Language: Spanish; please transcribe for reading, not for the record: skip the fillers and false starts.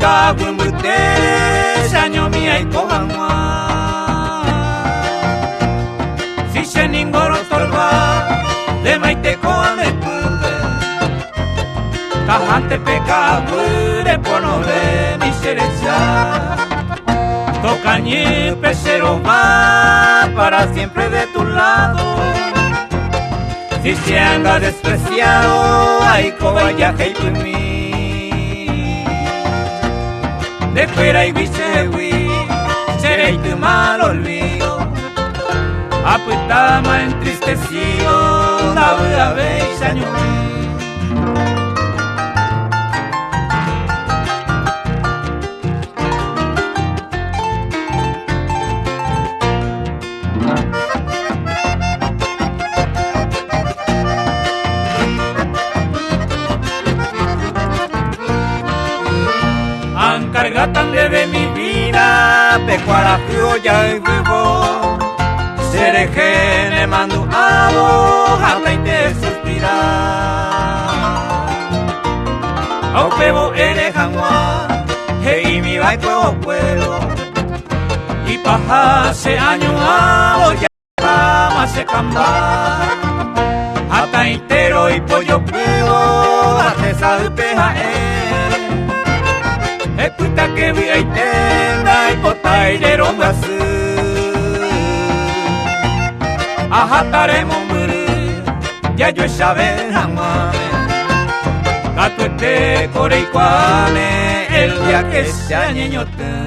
Kagumbute Sanyo mi ay kohangwa Si se ningoro tolva De maite koame punde Tajante pecado de ponore misericordia Tocañi pecero va para siempre de tu lado Si se anda despreciado ay cobaya hey tu mí De fuera y vicehui seré tu mal olvido Aputama entristecido la vida veis año Cargatan de mi vida, pecuara ya y vivo. Serejene mando abo, habla y te suspira. Au pebo eres jangua, hey mi vai pueblo. Y paja se año abo, ya jamás se camba. Hasta entero y pollo puedo, hasta salpeja Escuta que vi ahí tenda y potairero gasu Ajataremos muri ya yo sabe jamame Gato este core y cuane el día que sea niño te